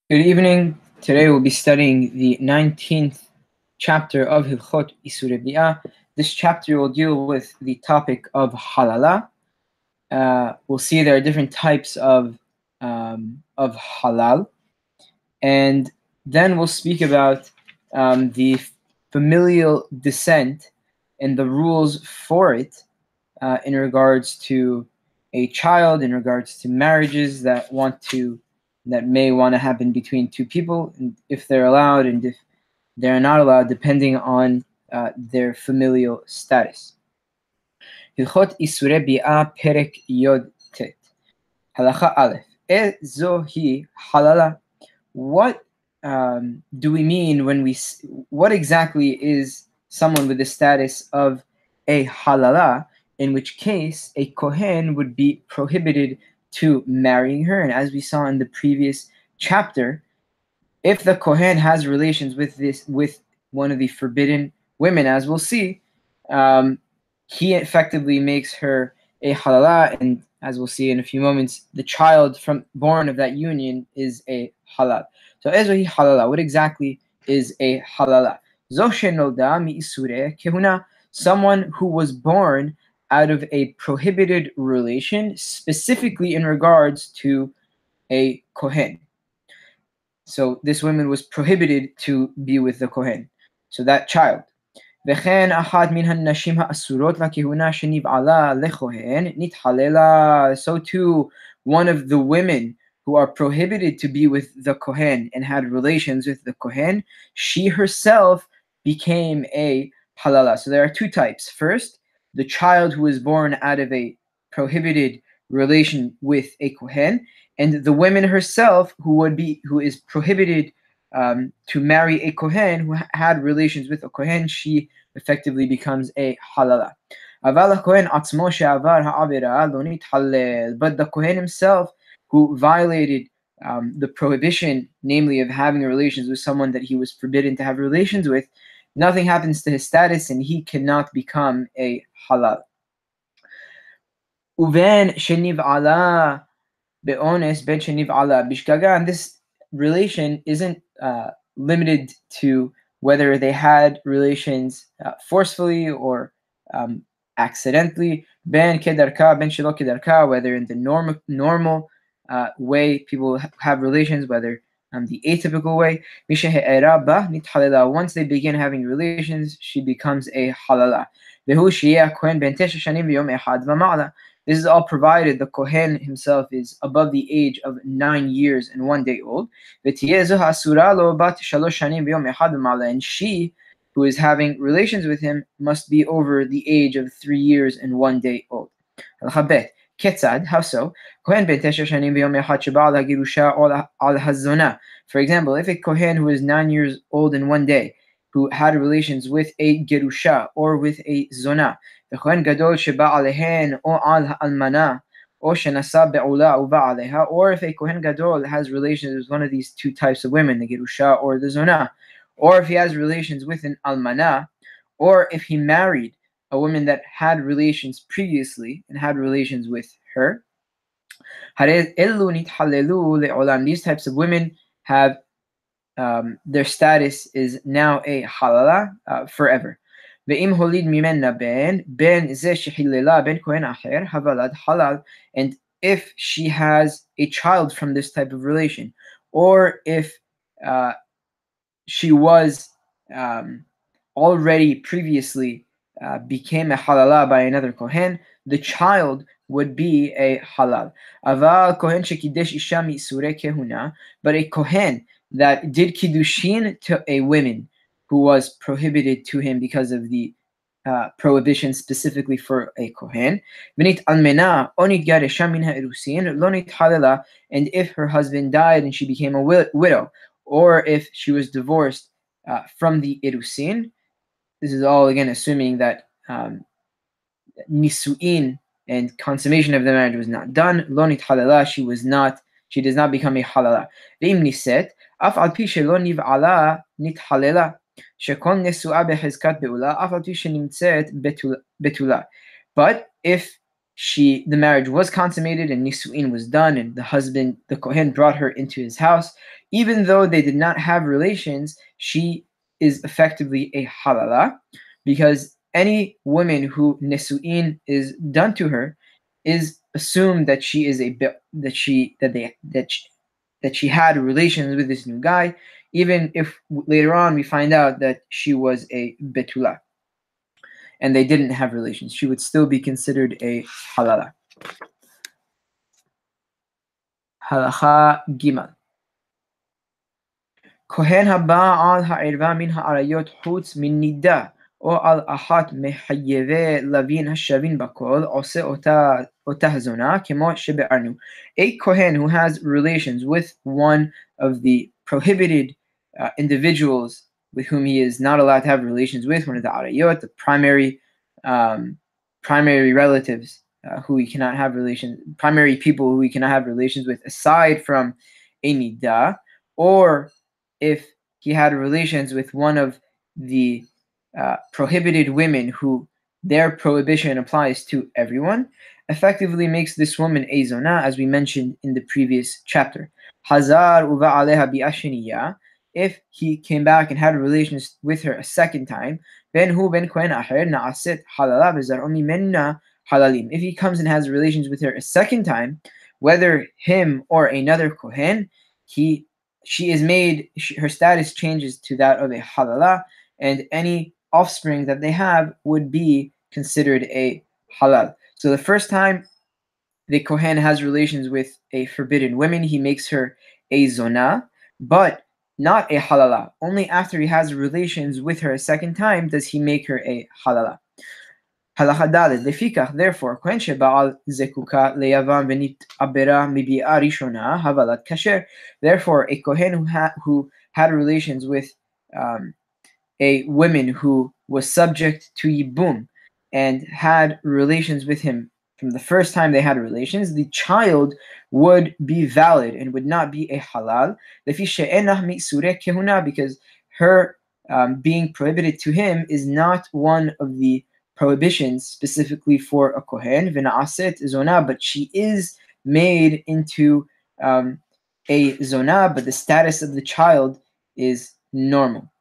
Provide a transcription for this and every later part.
Good evening. Today we'll be studying the 19th chapter of Issure. This chapter will deal with the topic of halala. We'll see there are different types of halal, and then we'll speak about the familial descent and the rules for it in regards to a child, in regards to marriages that may want to happen between two people, and if they're allowed and if they're not allowed, depending on their familial status. הלכות איסורי ביאה פרק י"ט הלכה א' זוהי halala. What do we mean when what exactly is someone with the status of a halala, in which case a kohen would be prohibited to marrying her? And as we saw in the previous chapter, if the kohen has relations with one of the forbidden women, as we'll see, he effectively makes her a halala, and as we'll see in a few moments, the child born of that union is a halal. So ezohi halala. What exactly is a halala? Zoshe nolda mi isure kehuna. Someone who was born out of a prohibited relation, specifically in regards to a kohen. So this woman was prohibited to be with the kohen. So that child. וכן אחת מן הנשים האסורות לכהונה שנבעלה לכהן נתחללה. So too, one of the women who are prohibited to be with the kohen and had relations with the kohen, she herself became a halala. So there are two types. First, the child who is born out of a prohibited relation with a kohen, and the woman herself who is prohibited to marry a kohen, who had relations with a kohen, she effectively becomes a halala. But the kohen himself, who violated the prohibition, namely of having relations with someone that he was forbidden to have relations with, nothing happens to his status and he cannot become a halal. Uven sheniv'ala be'ones ben sheniv'ala bishgaga. And this relation isn't limited to whether they had relations forcefully or accidentally. Ben kedarka, ben shelo kedarka, whether in the normal way people have relations, whether the atypical way. Once they begin having relations, she becomes a halala. This is all provided the kohen himself is above the age of 9 years and 1 day old. And she, who is having relations with him, must be over the age of 3 years and 1 day old. Ketzad, how so? For example, if a kohen who is 9 years old in 1 day, who had relations with a gerusha or with a zona, וכהן גדול שבא עליהן או על האלמנה או שנשא בעולה ובא עליה, or if a kohen gadol has relations with one of these two types of women, the gerusha or the zona, or if he has relations with an almana, or if he married a woman that had relations previously and had relations with her, these types of women have their status is now a halala forever. ואם הוליד ממנה בן זה שחיללה בין כהן אחר, הוולד halal. And if she has a child from this type of relation, or if she was already previously became a halala by another kohen, the child would be a halal. Aval kohen shekidesh isha mi'surei kehuna, but a kohen that did kiddushin to a woman who was prohibited to him because of the prohibition specifically for a kohen. And if her husband died and she became a widow, or if she was divorced from the irusin, this is all again assuming that nisuin and consummation of the marriage was not done. Lo nithalala, she does not become a halala. Ve'im niset, af al pi shelo niv'ala nithalela. שכל נשואה בחזקת בעולה, אף על פי שנמצאת בתולה. But if the marriage was consummated and nisuin was done, and the kohen, brought her into his house. Even though they did not have relations, she is effectively a halala, because any woman who nisuin is done to her is assumed that she is that she had relations with this new guy, even if later on we find out that she was a betula and they didn't have relations. She would still be considered a halala. Halacha Gimal. כהן הבא על הערווה מן האריות חוץ מנידה, או על אחת מחייבי לווין השווין בכל, עושה אותה הזונה, כמו שבארנו. A Kohen who has relations with one of the prohibited individuals with whom he is not allowed to have relations with, one of the arayot, the primary relatives who he cannot have relations, primary people who he cannot have relations with, aside from a nidah, or if he had relations with one of the prohibited women who their prohibition applies to everyone, effectively makes this woman a zona, as we mentioned in the previous chapter. Hazar uva aleha bi'ashiniya, if he came back and had relations with her a second time, ben hu ben kohen aher na'aset halala bezar'omi menna halalim. If he comes and has relations with her a second time, whether him or another kohen, she is made, her status changes to that of a halala, and any offspring that they have would be considered a halal. So the first time the kohen has relations with a forbidden woman, he makes her a zona, but not a halala. Only after he has relations with her a second time does he make her a halala. Halacha Dalet, lefikach, therefore, kohen sheba'al zekuka leyavam v'nit'abera mibi'a rishona havalat kasher. Therefore, a kohen who had relations with a woman who was subject to yibum and had relations with him from the first time they had relations, the child would be valid and would not be a halal, because her being prohibited to him is not one of the prohibitions specifically for a kohen, but she is made into a zona, but the status of the child is normal.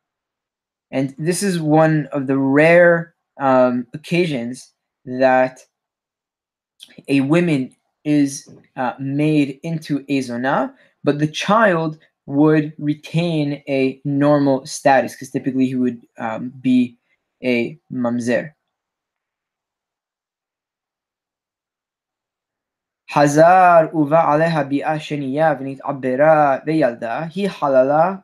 And this is one of the rare occasions that a woman is made into a zona, but the child would retain a normal status, because typically he would be a mamzer. Hazar uva aleha bi'a sheniya v'nit'abera v'yalda hi halala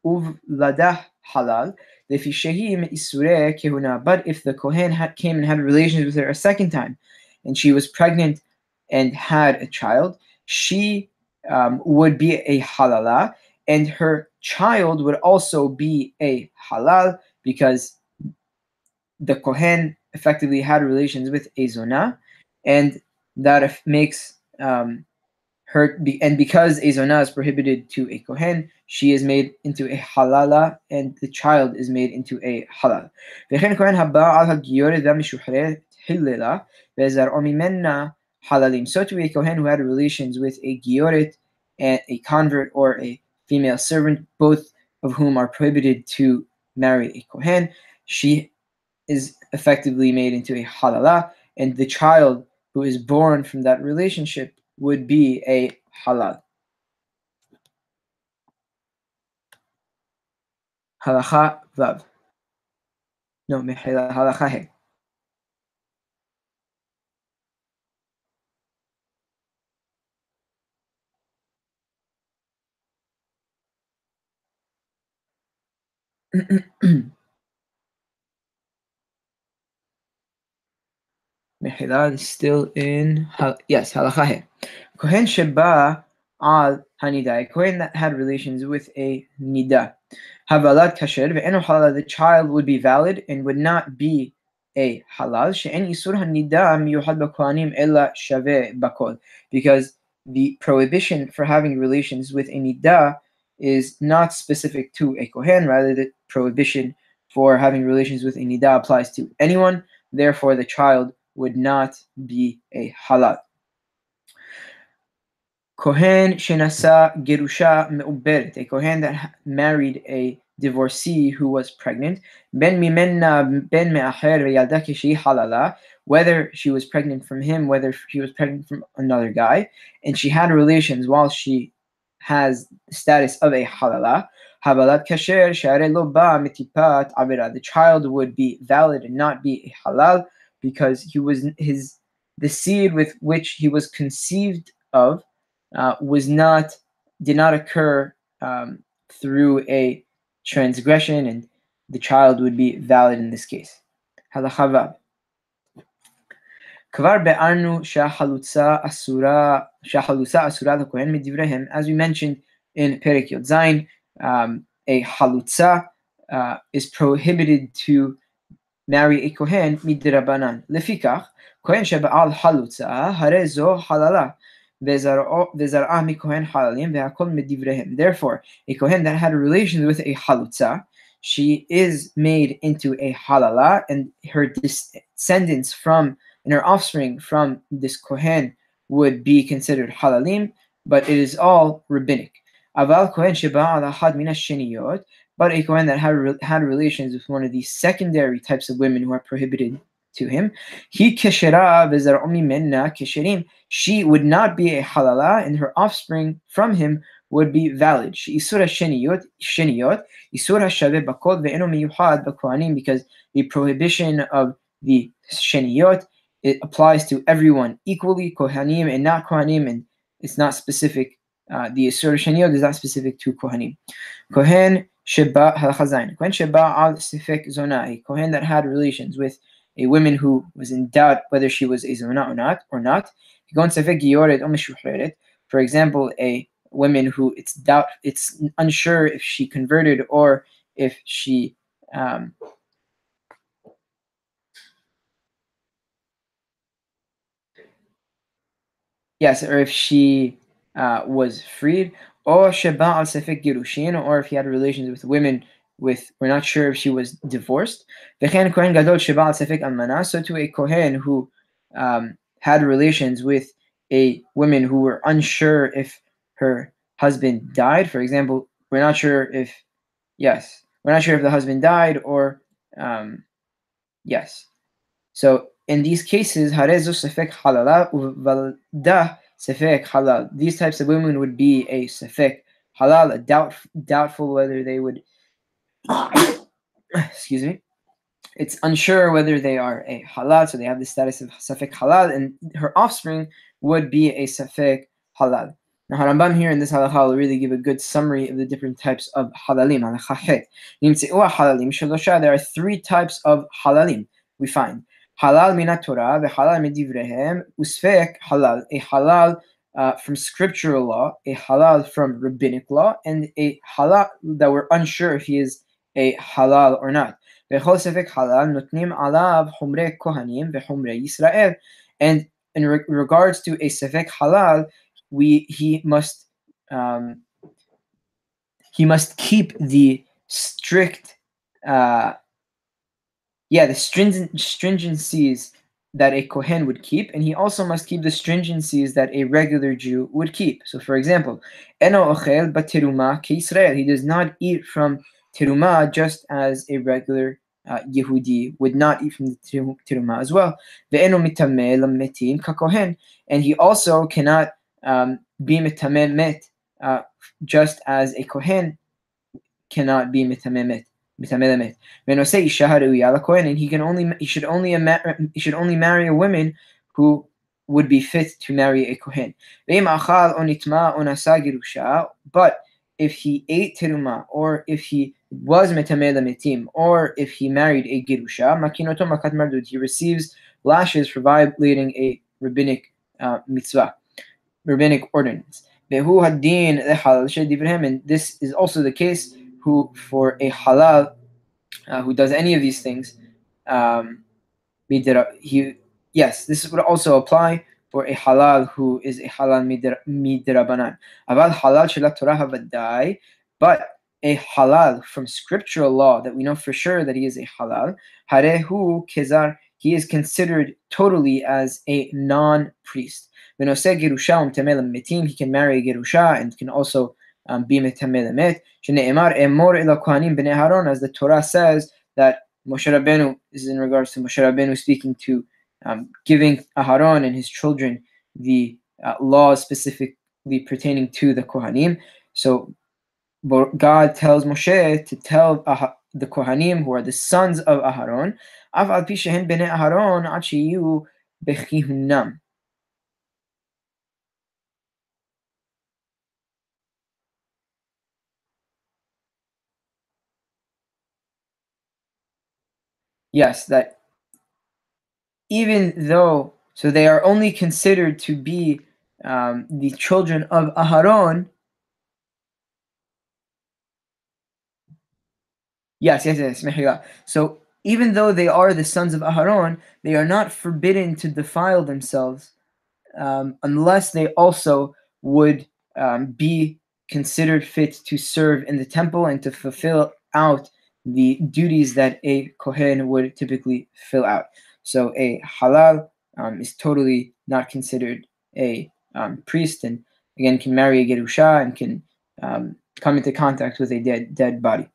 uvladah halal lefi shehi Issure kehuna. But if the kohen came and had relations with her a second time, and she was pregnant and had a child, she would be a halala, and her child would also be a halal, because the kohen effectively had relations with a zona, and that makes her, and because a zona is prohibited to a kohen, she is made into a halala, and the child is made into a halal. So to a kohen who had relations with a gioret and a convert or a female servant, both of whom are prohibited to marry a kohen, she is effectively made into a halala, and the child who is born from that relationship would be a halal. Halacha Vav. No, halacha He. Mehilad is still in, yes, halacha He. Kohen sheba al hanida, a kohen that had relations with a nida. Havalat kasher ve'eno halal, the child would be valid and would not be a halal. She'en isur hanida miyuhad b'kohanim ella shaveh bakol, because the prohibition for having relations with a nida is not specific to a kohen. Rather, the prohibition for having relations with a nida applies to anyone. Therefore, the child would not be a halal. Kohen shenasa gerusha me'uberet, a kohen that married a divorcee who was pregnant, ben mimenna ben me'acher ve'yalda kishehi halala, whether she was pregnant from him, whether she was pregnant from another guy, and she had relations while she has the status of a halala, habalat kasher she'are lo ba mitipat avera, the child would be valid and not be a halal because the seed with which he was conceived of did not occur through a transgression, and the child would be valid in this case. Halacha vav. כבר ביארנו שהחלוצה אסורה לכהן מדבריהם, as we mentioned in Perek Yod Zayin, a halutza is prohibited to marry a kohen midrabanan. לפיכך, כהן שבעל חלוצה, הרי זו חללה. וזרעה מכהן חללים והכל מדבריהם. Therefore, a kohen that had relations with a halutza, she is made into a halala, and her descendants and her offspring from this kohen would be considered halalim, but it is all rabbinic. Aval kohen sheba al ahad min hasheniyot, but a kohen that had relations with one of these secondary types of women who are prohibited to him, he keshera v'zar'u mimenna kesherim, she would not be a halala, and her offspring from him would be valid. She Issure sheniyot, Issure shaveh bakol ve'eno miyuchad b'kohanim, because the prohibition of the sheniyot, it applies to everyone equally, kohanim and not kohanim, and it's not specific. The Issure sheniyot is not specific to kohanim. Kohen sheba halacha zayin. Kohen sheba al sifek zona, a kohen that had relations with a woman who was in doubt whether she was a zona or not. For example, a woman who it's unsure if she converted or if she or if she was freed, or sheba al sefek girushin, or if he had relations with women we're not sure if she was divorced. V'chen kohen gadol sheba al sefek almana, so to a kohen who had relations with a woman who were unsure if her husband died. For example, we're not sure if the husband died or yes. So in these cases, harezu sefek halala uvalda sefek halal. These types of women would be a sefek halal, doubtful whether they would. Excuse me. It's unsure whether they are a halal, so they have the status of safek halal, and her offspring would be a safek halal. Now, Harambam here in this halacha will really give a good summary of the different types of halalim. There are three types of halalim we find. Halal mina Torah, halal medivrehem, usfek halal, a halal from scriptural law, a halal from rabbinic law, and a halal that we're unsure if he is a halal or not. And in regards to a sefek halal, he must keep the strict the stringencies that a kohen would keep, and he also must keep the stringencies that a regular Jew would keep. So, for example, eno ochel bateruma keIsrael, he does not eat from teruma just as a regular Yehudi would not eat from the teruma as well. Ve'eno mitameh lametim kakohen, and he also cannot be mitameh met just as a kohen cannot be mitameh met. And he should only marry a woman who would be fit to marry a kohen. But if he ate teruma, or if he was metameh lametim, or if he married a girusha, makinoto makat mardud, he receives lashes for violating a rabbinic mitzvah, rabbinic ordinance. And this is also the case for a halal who does any of these things. This would also apply for a halal who is a halal midrabanan. Aval halal shel Torah havadai, but a halal from scriptural law that we know for sure that he is a halal, harehu kezar, he is considered totally as a non-priest. He can marry a gerusha and can also be metameh lemet. As the Torah says that Moshe Rabbeinu is in regards to Moshe Rabbeinu speaking to giving Aharon and his children the laws specifically pertaining to the Kohanim. So God tells Moshe to tell the Kohanim, who are the sons of Aharon, Av al pi shehen bnei Aharon ad sheyu bechihunam. Yes, that even though, so they are only considered to be the children of Aharon. Yes, Mehila. So even though they are the sons of Aharon, they are not forbidden to defile themselves unless they also would be considered fit to serve in the temple and to fulfill out the duties that a Kohen would typically fill out. So a halal is totally not considered a priest, and again can marry a gerusha and can come into contact with a dead body.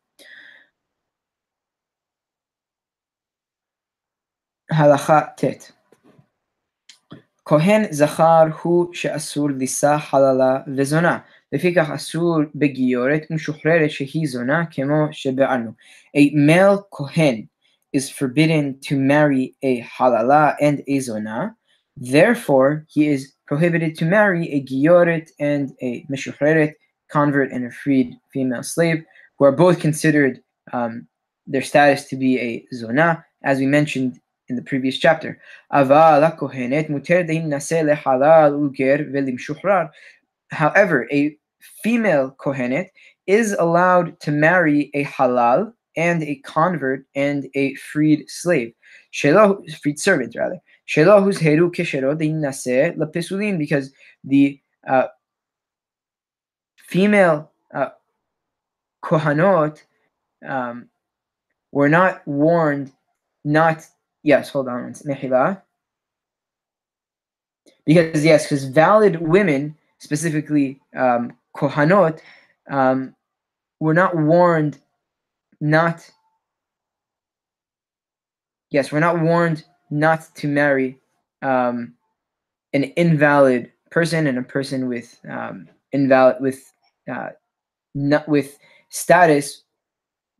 Halacha tet. כהן זכר הוא שאסור לישא חללה וזונה, לפיכך אסור בגיורת ומשוחררת שהיא זונה כמו שבארנו. A male kohen is forbidden to marry a halala and a zona, therefore he is prohibited to marry a gioret and a meshuhreret, convert and a freed female slave, who are both considered their status to be a zona, as we mentioned in the previous chapter. However, a female kohenet is allowed to marry a halal and a convert and a freed slave, freed servant rather. Because the female kohanot were not warned not. Yes, hold on. Mehila. Because valid women, specifically kohanot, were not warned not. Yes, we're not warned not to marry an invalid person and a person with invalid not with status.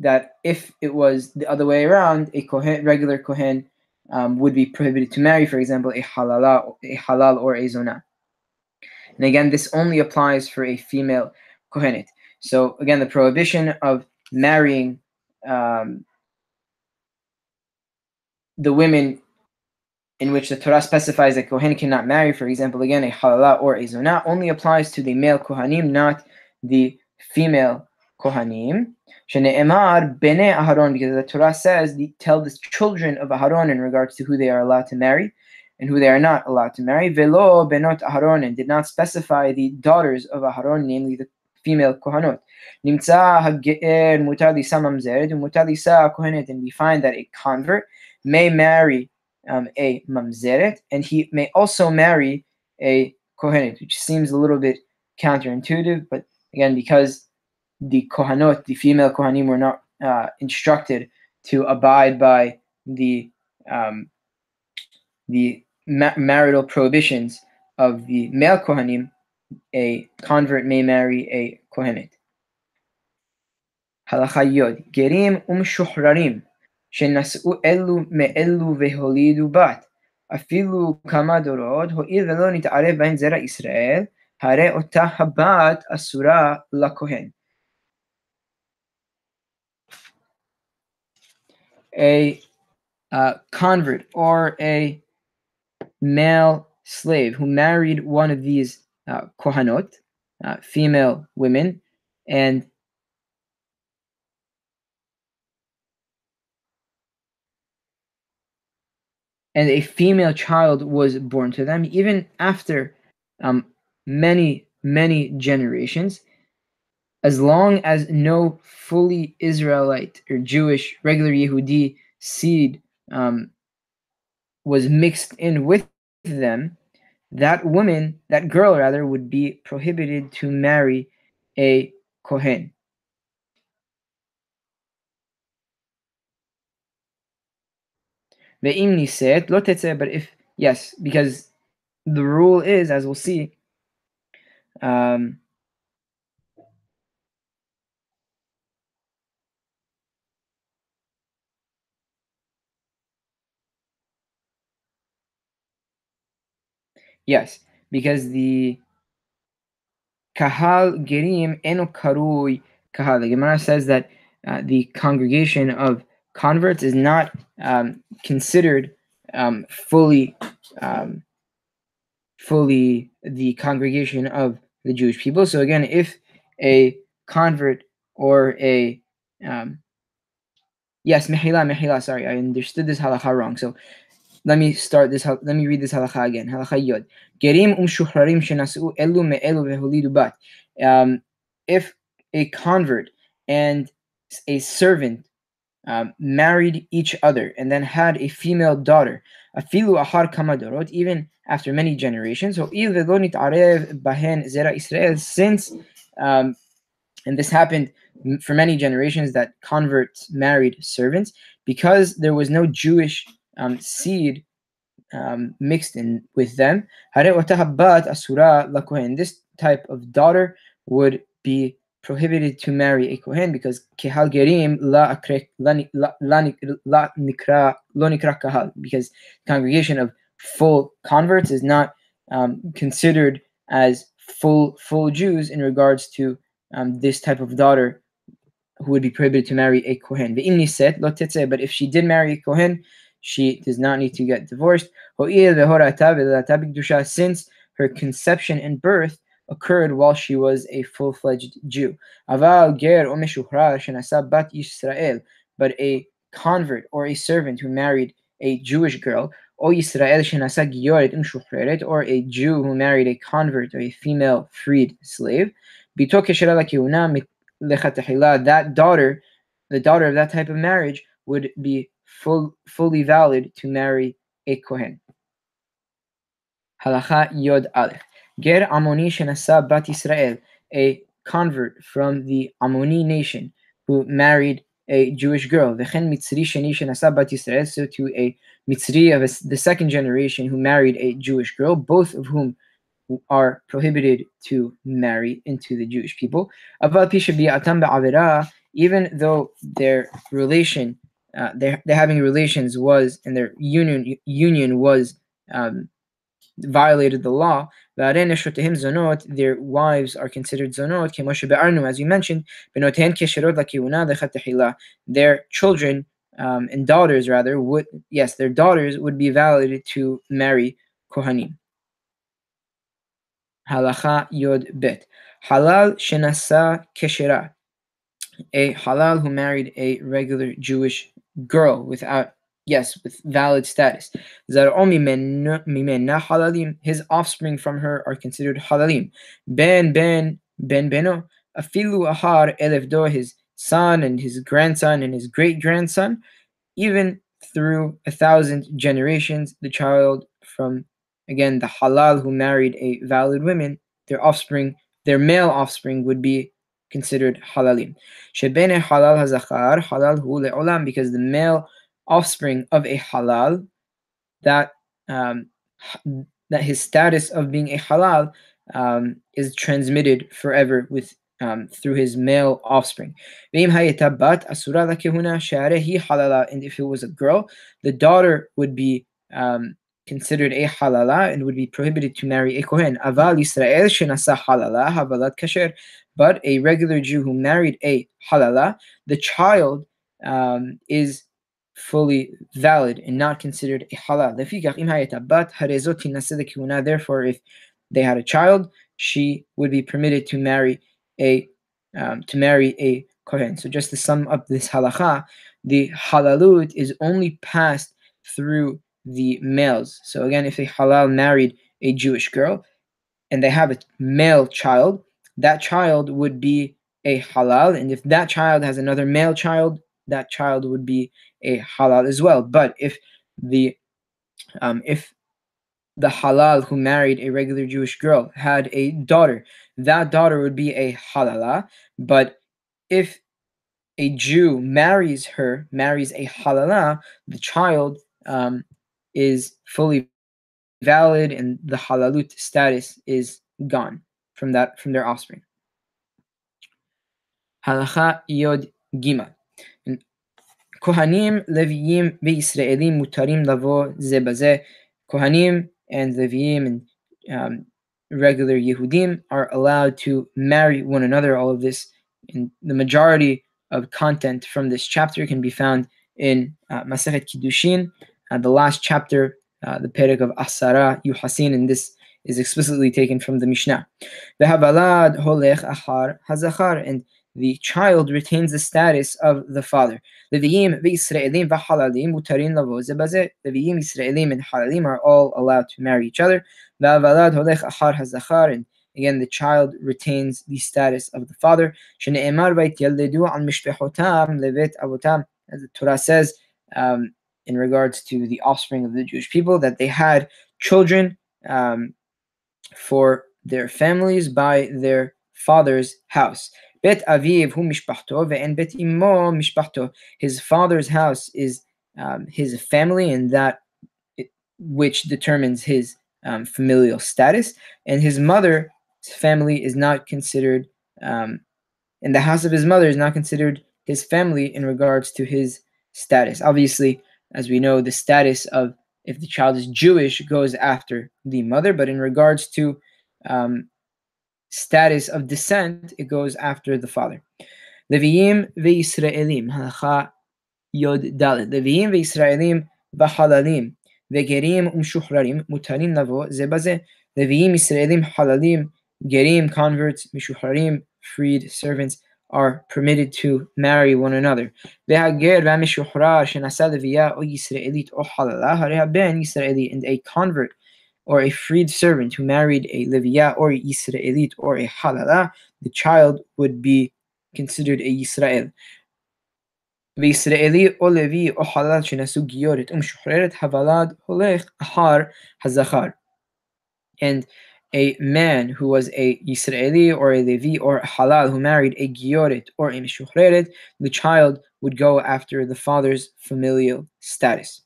That if it was the other way around, a kohen, regular kohen, would be prohibited to marry, for example, a halal or a zona. And again, this only applies for a female kohenet. So again, the prohibition of marrying the women in which the Torah specifies that kohen cannot marry, for example, again, a halala or a zona, only applies to the male kohanim, not the female kohanim. Shene'emar bnei Aharon, because the Torah says, tell the children of Aharon in regards to who they are allowed to marry and who they are not allowed to marry. Velo benot Aharon, and did not specify the daughters of Aharon, namely the female kohanot. Nimtza hage'er mutar lisa mamzeret mutar lisa kohenet, and we find that a convert may marry a mamzeret, and he may also marry a kohenet, which seems a little bit counterintuitive, but again, because the kohanot, the female kohanim, were not instructed to abide by the marital prohibitions of the male kohanim, a convert may marry a kohenet. Halacha yod, gerim umshuhrarim, שנשאו אלו מאלו והולידו בת, אפילו כמה דורות, הואיל ולא נתערב בהן זרע ישראל, הרי אותה הבת אסורה לכהן. A convert or a male slave who married one of these kohanot, female women, and a female child was born to them, even after many generations, as long as no fully Israelite or Jewish regular Yehudi seed was mixed in with them, that girl rather, would be prohibited to marry a kohen. Ve'im niset lo tetzeh, but if, yes, because the rule is, as we'll see, um, yes, because the kahal gerim eno karui kahal. The Gemara says that the congregation of converts is not considered fully um, fully the congregation of the Jewish people. So again, if a convert or a yes, mehila, sorry, I understood this halacha wrong. So let me start this. Let me read this halacha again. Halacha yod. Gerim shuhrarim shenasu elu me'elu vehulidu bat. If a convert and a servant married each other and then had a female daughter, afilu ahar kamadorot, even after many generations. So bahen zera Israel, since and this happened for many generations, that converts married servants, because there was no Jewish seed mixed in with them. This type of daughter would be prohibited to marry a kohen, because kehal gerim la nikra lo nikra kahal, because congregation of full converts is not considered as full Jews in regards to this type of daughter who would be prohibited to marry a kohen. But if she did marry a kohen, she does not need to get divorced. Since her conception and birth occurred while she was a full-fledged Jew. But a convert or a servant who married a Jewish girl, or a Jew who married a convert or a female freed slave, that daughter, the daughter of that type of marriage, would be fully valid to marry a kohen. Halacha Yod Aleph. Ger Amoni shenasa bat Israel, a convert from the Ammoni nation who married a Jewish girl. V'chen Mitzri sheni shenasa bat Israel, so to a Mitzri of the second generation who married a Jewish girl, both of whom are prohibited to marry into the Jewish people. Even though their relation, their having relations was, and their union was violated the law, their wives are considered zonot, as you mentioned, their children and daughters rather would, yes, their daughters would be valid to marry kohanim. Halacha Yod Bet. Halal shenasa keshera, a halal who married a regular Jewish girl without, yes, with valid status. Zar'o mimena halalim, his offspring from her are considered halalim. Beno, afilu ahar elevdo, his son and his grandson and his great grandson, even through 1,000 generations, the child from, again, the halal who married a valid woman, their offspring, their male offspring, would be considered halalim. Shebene halal hazachar, halal hu le'olam, because the male offspring of a halal, that that his status of being a halal is transmitted forever with through his male offspring. And if it was a girl, the daughter would be considered a halala and would be prohibited to marry a kohen. But a regular Jew who married a halala, the child is fully valid and not considered a halal. Therefore, if they had a child, she would be permitted to marry a kohen. So just to sum up this halacha, the halalut is only passed through the males. So again, if a halal married a Jewish girl and they have a male child, that child would be a halal, and if that child has another male child, that child would be a halal as well. But if the If the halal who married a regular Jewish girl had a daughter, that daughter would be a halala. But if a Jew marries a halala, the child is fully valid, and the halalut status is gone from their offspring. Halacha Yod Gimel. Kohanim, Leviim, veYisraelim mutarim lavo ze baze. Kohanim and Leviim and regular Yehudim are allowed to marry one another. All of this, in the majority of content from this chapter, can be found in Masechet Kiddushin, the last chapter, the Perek of Asara Yuhasin, and this is explicitly taken from the Mishnah. Vehavalad holech achar hazachar, and the child retains the status of the father. Leviim, veYisraelim, v'halalim mutarin lavo ze baze. Leviim, Yisraelim, and Halalim are all allowed to marry each other. Vehavalad holech achar hazachar, and again the child retains the status of the father. Shene'emar vaytiyaledu al mishpechotam levet avotam, as the Torah says in regards to the offspring of the Jewish people, that they had children for their families by their father's house. Bet aviv hu mishpachto ve'en bet imo mishpachto. His father's house is his family, and that which determines his familial status. And his mother's family is not considered, and the house of his mother is not considered his family in regards to his status. Obviously, as we know, the status of if the child is Jewish goes after the mother, but in regards to status of descent, it goes after the father. Leviim veYisraelim, halacha Yod Dalet. Leviim veYisraelim v'halalim vegerim umshuhrarim mutarim lavo ze baze. Leviim, Yisraelim, halalim, gerim, converts, mishuhrarim, freed servants, are permitted to marry one another. Vehager v'mishuhrar shenasa leviya o Yisraelit o halala hareha ben Yisraeli, and a convert or a freed servant who married a Leviya or a Yisraelit or a halala, the child would be considered a Yisrael. V'Yisraeli o Levi o halal shenasu giyoret umshuhreret havalad holech ahar hazachar. And a man who was a Yisraeli or a Levi or a halal who married a gioret or a mishuhreret, the child would go after the father's familial status.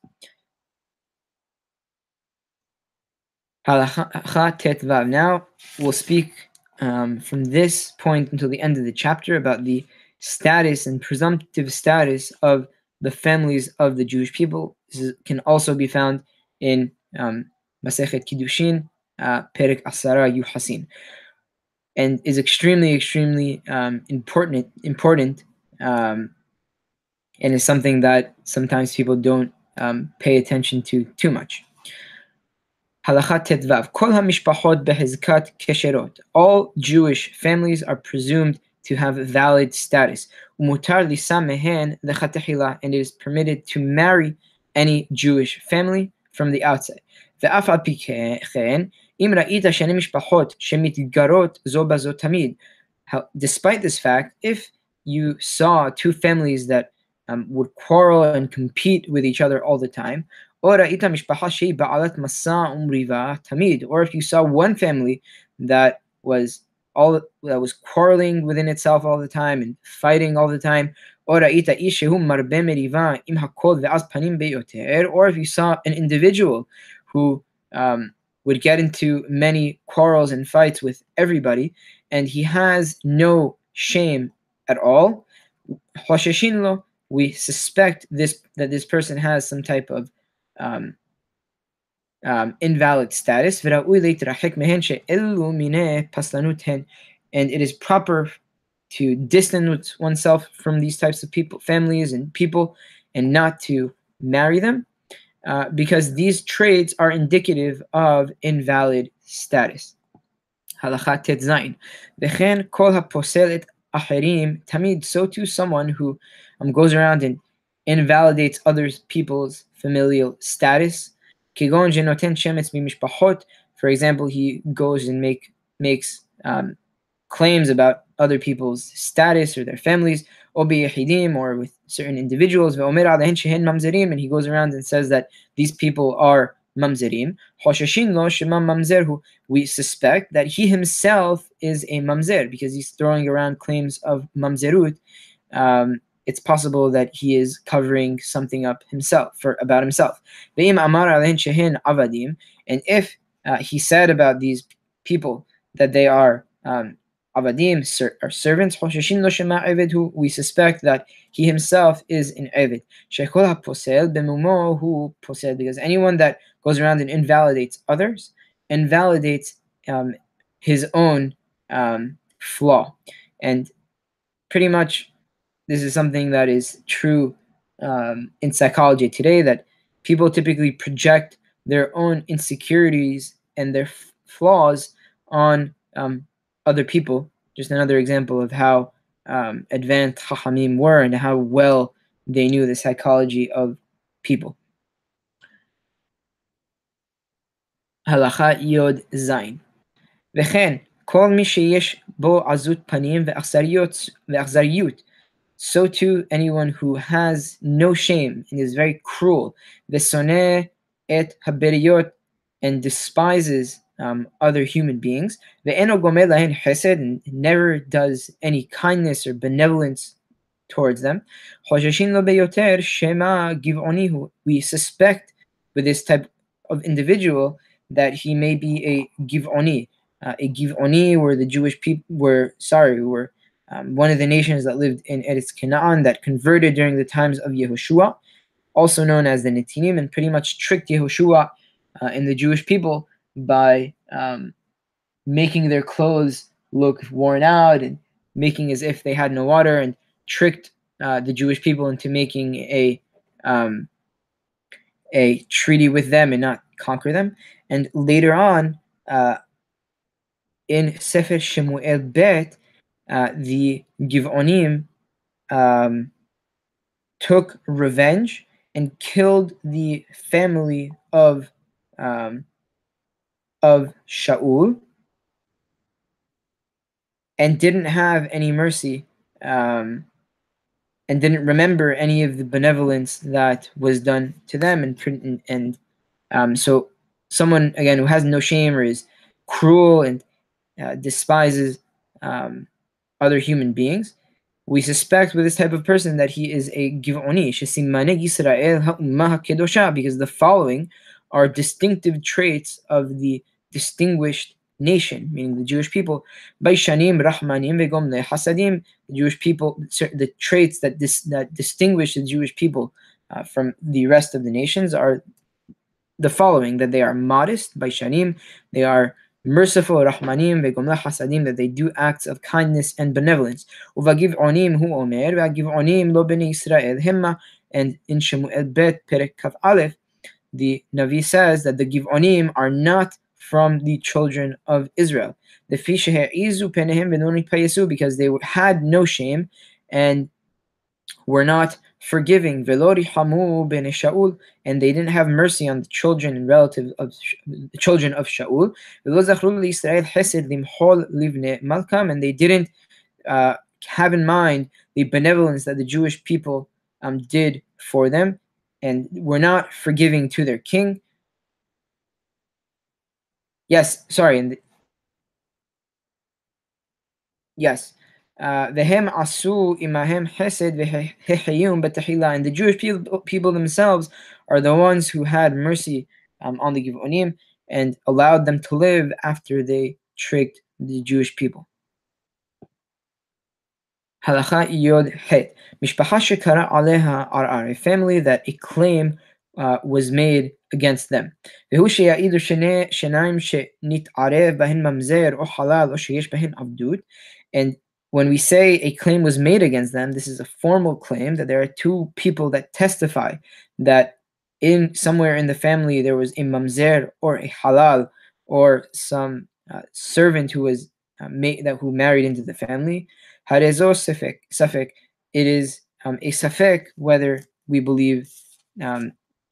Halacha Tetvav. Now we'll speak from this point until the end of the chapter about the status and presumptive status of the families of the Jewish people. This can also be found in Masechet Kiddushin, Perek Asara Yuhasin, and is extremely important, and is something that sometimes people don't pay attention to too much. Halacha Tetvav. Kol hamishpachot behezkat kesherot. All Jewish families are presumed to have valid status. Umutar lisa mehen lechatechila, and it is permitted to marry any Jewish family from the outset. Ve'af al pi ken, im ra'ita shene mishpachot shemitgarot zo bazo tamid. Despite this fact, if you saw two families that would quarrel and compete with each other all the time, or if you saw one family that was quarreling within itself all the time and fighting all the time, or if you saw an individual who would get into many quarrels and fights with everybody, and he has no shame at all, we suspect that this person has some type of invalid status, and it is proper to distance oneself from these types of families and people, and not to marry them, because these traits are indicative of invalid status. Halacha Tet Zayin. V'chen kol haposel et acherim tamid. So too someone who goes around and invalidates other people's familial status. Kigon jenoten shemetz mimishpachot. For example, he goes and makes claims about other people's status or their families, or biyahidim, or with certain individuals. Ve'omer alehin shehen mamzerim, and he goes around and says that these people are mamzerim. Hosheshin lo shema mamzerhu. We suspect that he himself is a mamzer because he's throwing around claims of mamzerut. It's possible that he is covering something up himself about himself. And if he said about these people that they are avadim, are servants, we suspect that he himself is an avid. Because anyone that goes around and invalidates others invalidates his own flaw. And pretty much this is something that is true in psychology today, that people typically project their own insecurities and their flaws on other people. Just another example of how advanced Chachamim were and how well they knew the psychology of people. Halacha Yod Zayin. וכן, כל מי שיש בו עזות פנים ואכזריות, so too anyone who has no shame and is very cruel, ושונא את הבריות, and despises other human beings, ואינו גומל להן חסד, and never does any kindness or benevolence towards them, חוששים לו ביותר שמא גבעוני הוא. We suspect with this type of individual that he may be a giv'oni. A giv'oni were the Jewish people were one of the nations that lived in Eretz Canaan that converted during the times of Yehoshua, also known as the Netinim, and pretty much tricked Yehoshua and the Jewish people by making their clothes look worn out and making as if they had no water, and tricked the Jewish people into making a treaty with them and not conquer them. And later on, in Sefer Shemuel Bet, the Giv'onim took revenge and killed the family of Shaul, and didn't have any mercy, and didn't remember any of the benevolence that was done to them. And so someone, again, who has no shame or is cruel and despises other human beings, we suspect with this type of person that he is a Giv'oni, Shesimane Yisrael ha'ummah ha'kedosha, because the following are distinctive traits of the distinguished nation, meaning the Jewish people. Baishanim, Rahmanim, Vegomle, Hasadim, the Jewish people, the traits that distinguish the Jewish people from the rest of the nations are the following: that they are modest, Baishanim, they are merciful, Rahmanim, Vegomle, Hasadim, that they do acts of kindness and benevolence. Uvagiv'onim hu omer, Vagiv'onim lo bnei Yisrael hemma, and in Shemuel Bet Perek Kav Aleph, the Navi says that the Giv'onim are not from the children of Israel. The because they had no shame and were not forgiving, and they didn't have mercy on the children and relatives of the children of Shaul, and they didn't have in mind the benevolence that the Jewish people did for them, and were not forgiving to their king. Yes, sorry. Vehem asu imahem chesed vehechiyum betahila, and the Jewish people themselves are the ones who had mercy on the Giv'onim and allowed them to live after they tricked the Jewish people. Halacha Yod Het. Mishpacha shekara aleha arar, a family that a claim was made against them. והוא שיעידו שניים שנתערב בהן ממזר או חלל או שיש בהן עבדות. And when we say a claim was made against them, this is a formal claim, that there are two people that testify that in somewhere in the family there was a mamzer or a halal, or some servant who was who married into the family. Harezo safek. It is a safek whether we believe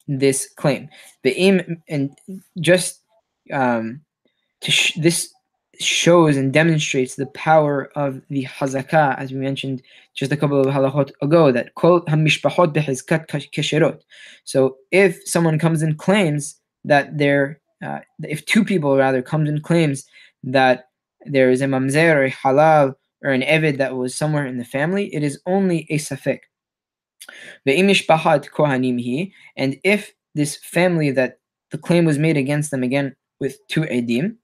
this claim. And just this shows and demonstrates the power of the hazakah, as we mentioned just a couple of halachot ago, that kol hamishpachot behizkat kesherot. So if someone comes and claims that if two people rather comes and claims that there is a mamzer or a halal or an evid that was somewhere in the family, it is only a safek. Ve'imishpahat kohanim, and if this family that the claim was made against them, again with two edim,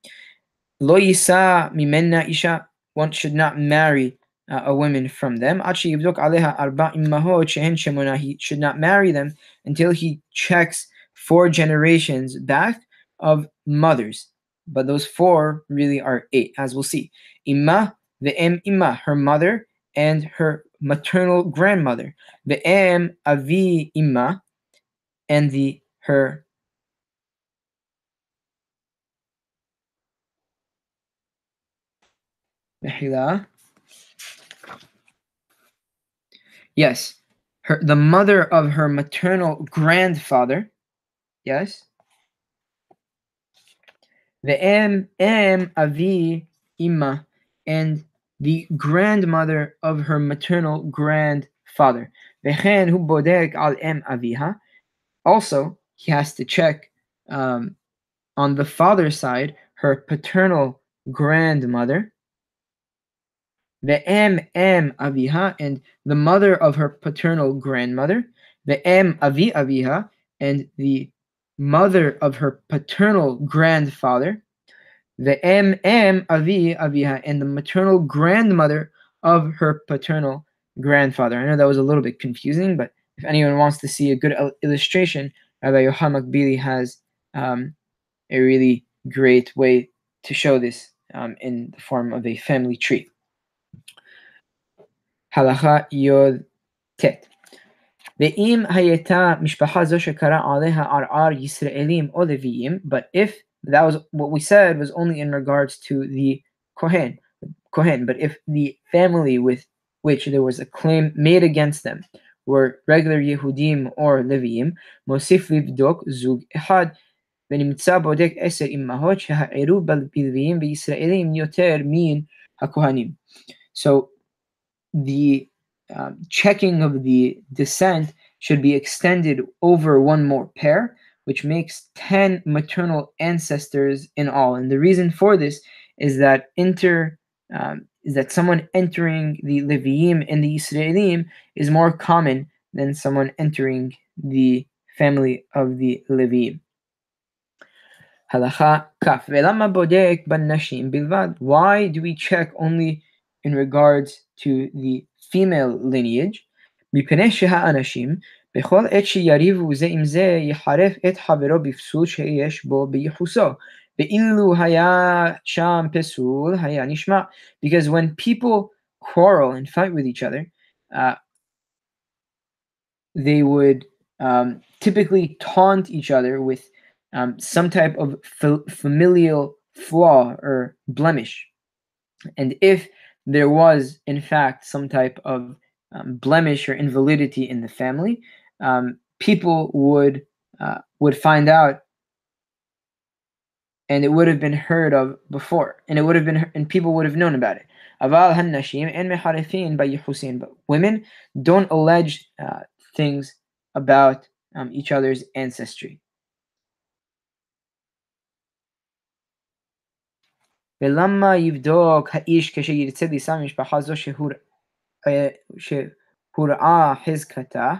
lo yisa mimenna isha, one should not marry a woman from them. He should not marry them until he checks 4 generations back of mothers. But those 4 really are 8, as we'll see. Imma, the imma, her mother, and her maternal grandmother. The avi imma, and her yes, the mother of her maternal grandfather. Yes. The avi imma, and the grandmother of her maternal grandfather. V'chen hu bodek al aviha. Also, he has to check on the father's side her paternal grandmother. The aviha, and the mother of her paternal grandmother. The avi aviha, and the mother of her paternal grandfather. The avi aviha, and the maternal grandmother of her paternal grandfather. I know that was a little bit confusing, but if anyone wants to see a good illustration, Rabbi Yohan Makbili has a really great way to show this in the form of a family tree. Halacha Yod Tet. ואם הייתה משפחה זו שקרא עליה ערער ישראלים או לוויים, but if that was what we said was only in regards to the Kohen, but if the family with which there was a claim made against them were regular Yehudim or Leviyim, מוסיף לבדוק זוג אחד, ונמצא בודק 10 אמהות שהעירוב בלוויים וישראלים יותר מן הכהנים. So the checking of the descent should be extended over one more pair, which makes 10 maternal ancestors in all. And the reason for this is that someone entering the Leviyim and the Israelim is more common than someone entering the family of the Leviyim. Halacha kaf. Velama bodek ban nashim bilvad. Why do we check only in regards to the female lineage? מפני שהאנשים בכל עת שיריבו זה עם זה יחרף את חברו בפסול שיש בו בייחוסו. ואילו היה שם פסול היה נשמע. Because when people quarrel and fight with each other, they would typically taunt each other with some type of familial flaw or blemish. And if there was, in fact, some type of blemish or invalidity in the family, people would find out, and it would have been heard of before, and people would have known about it. But women don't allege things about each other's ancestry. ולמה יבדוק האיש כשירצה לישא ממשפחה זו שהוראה חזקתה,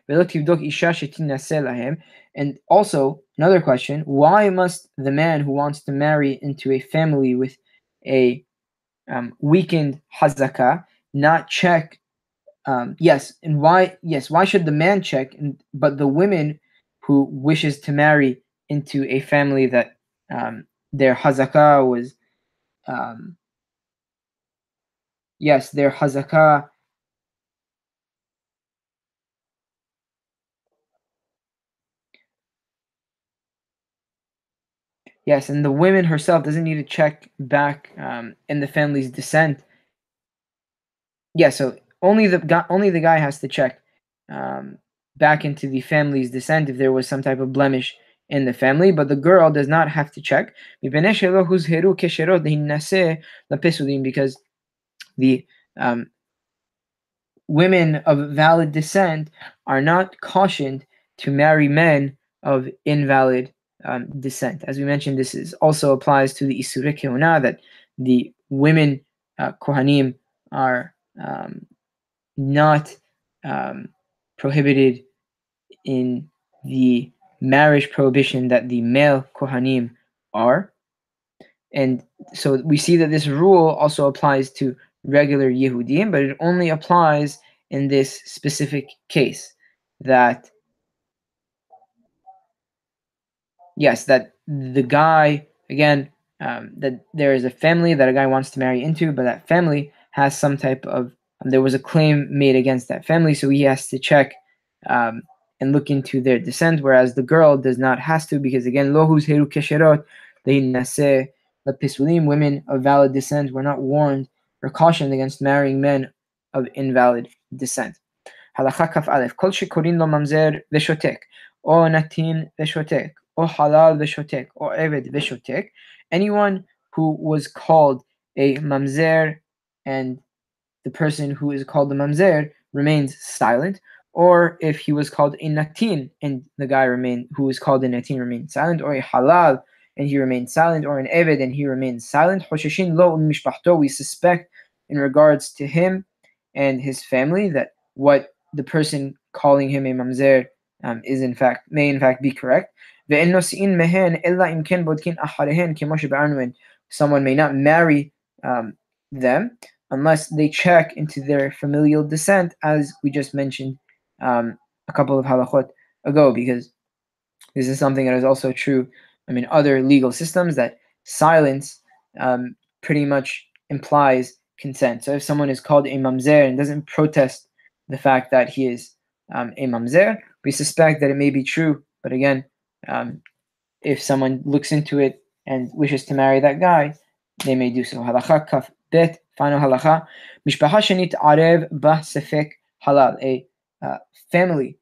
ולא תבדוק אישה שתינשא להם? And also, another question, why must the man who wants to marry into a family with a weakened hazakah not check? Why should the man check, but the women who wishes to marry into a family that their hazakah was their hazakah. Yes, and the woman herself doesn't need to check back in the family's descent. Yeah, so only the guy has to check back into the family's descent if there was some type of blemish in the family, but the girl does not have to check because the women of valid descent are not cautioned to marry men of invalid descent. As we mentioned, this also applies to the Issure Keuna, that the women Kohanim are not prohibited in the marriage prohibition that the male Kohanim are. And so we see that this rule also applies to regular Yehudim, but it only applies in this specific case, that yes, that the guy, again, that there is a family that a guy wants to marry into, but that family has some type of, there was a claim made against that family, so he has to check and look into their descent, whereas the girl does not has to, because again, lohus heru kesherot nase the pisulim, women of valid descent were not warned or cautioned against marrying men of invalid descent. Halakha kaf aleph, kol shekorin lo mamzer veshotek, or natin veshotek, or halal veshotek, or eved veshotek, anyone who was called a mamzer and the person who is called the mamzer remains silent, or if he was called a natin and the guy who was called a natin remains silent, or a halal and he remains silent, or an eved and he remains silent, Hosheshin lo mishpachto, we suspect in regards to him and his family that what the person calling him a mamzer may in fact be correct. Someone may not marry them unless they check into their familial descent, as we just mentioned a couple of halachot ago, because this is something that is also true other legal systems, that silence pretty much implies consent. So if someone is called a mamzer and doesn't protest the fact that he is a mamzer, we suspect that it may be true, but again, if someone looks into it and wishes to marry that guy, they may do so. Halacha kaf bet, final halacha. Mishpacha shenit arev bah sefek halal. A family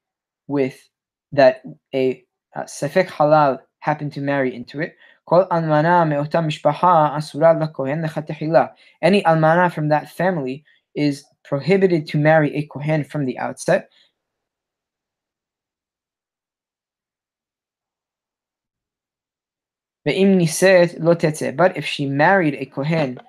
with that a sefek halal happened to marry into it. Kol almana me'ota mishpacha asura lakohen lechatechila. Any almana from that family is prohibited to marry a kohen from the outset. But if she married a kohen,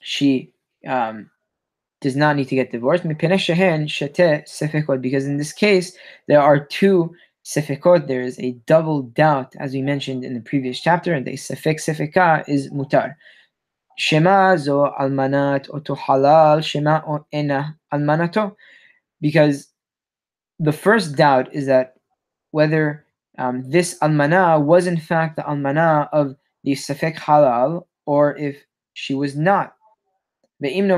she does not need to get divorced. Because in this case, there are two sefekot. There is a double doubt, as we mentioned in the previous chapter, and the sefeka is mutar. Shema zo almanat oto halal, shema o ena almanato. Because the first doubt is that whether this almana was in fact the almana of the sefek halal, or if she was not. And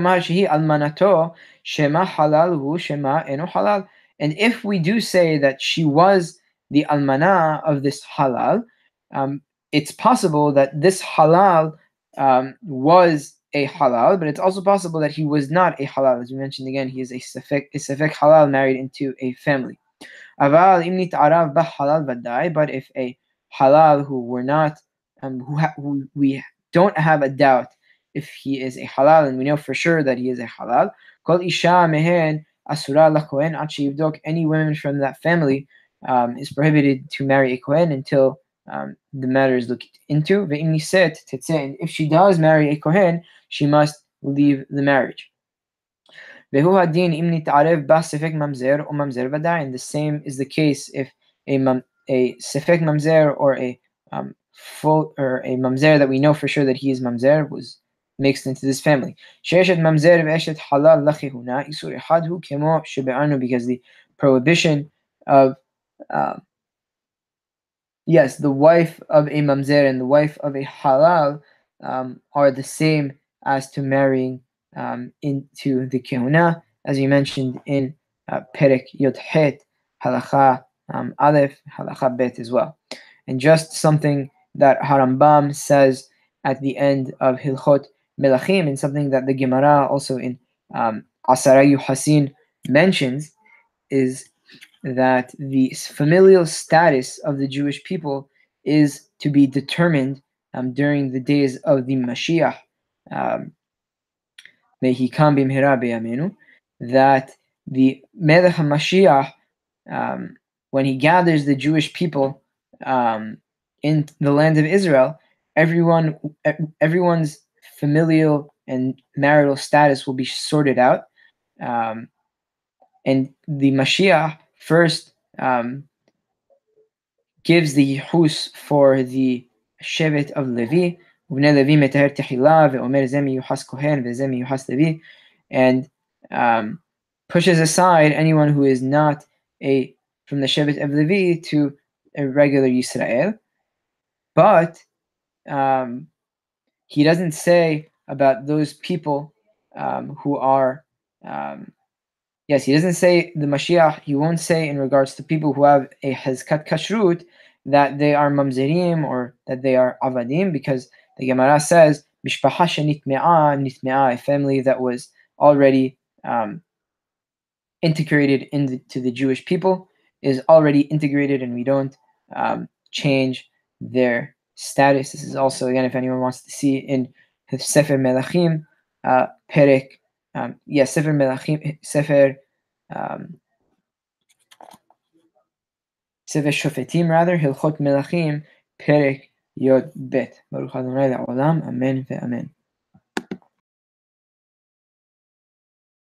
if we do say that she was the almana of this halal, it's possible that this halal was a halal, but it's also possible that he was not a halal. As we mentioned again, he is a sefek halal married into a family. But if a halal who we're not, who we don't have a doubt if he is a halal, and we know for sure that he is a halal, kol isha mehen asura lakohen ad sheyivdok, any women from that family is prohibited to marry a kohen until the matter is looked into. And if she does marry a kohen, she must leave the marriage. And the same is the case if a sefek mamzer or a full or a mamzer that we know for sure that he is mamzer was mixed into this family. Because the prohibition of yes, the wife of a mamzer and the wife of a halal are the same as to marrying into the kehuna, as you mentioned in Perek Yod Het, Halacha Aleph, Halacha Bet as well. And just something that Harambam says at the end of Hilchot Melachim, and something that the Gemara also in Asara Yuhasin mentions, is that the familial status of the Jewish people is to be determined during the days of the Mashiach. May he come b'mhera b'yameinu. That the Melech HaMashiach, when he gathers the Jewish people in the land of Israel, everyone's familial and marital status will be sorted out, and the Mashiach first gives the Yehus for the Shevet of Levi, and pushes aside anyone who is not from the Shevet of Levi to a regular Yisrael. But he doesn't say about those people who are yes, he doesn't say the Mashiach, he won't say in regards to people who have a Hezkat Kashrut that they are Mamzerim or that they are Avadim, because the Gemara says, Mishpaha nitme'a, nitme'a, a family that was already integrated into the Jewish people is already integrated, and we don't change their status. This is also, again, if anyone wants to see in Sefer Melachim, Perek, Sefer Melachim, Sefer Shofetim, rather, Hilchot Melachim, Perek Yod Bet. Baruch Adonai Le'olam, Amen ve'amen.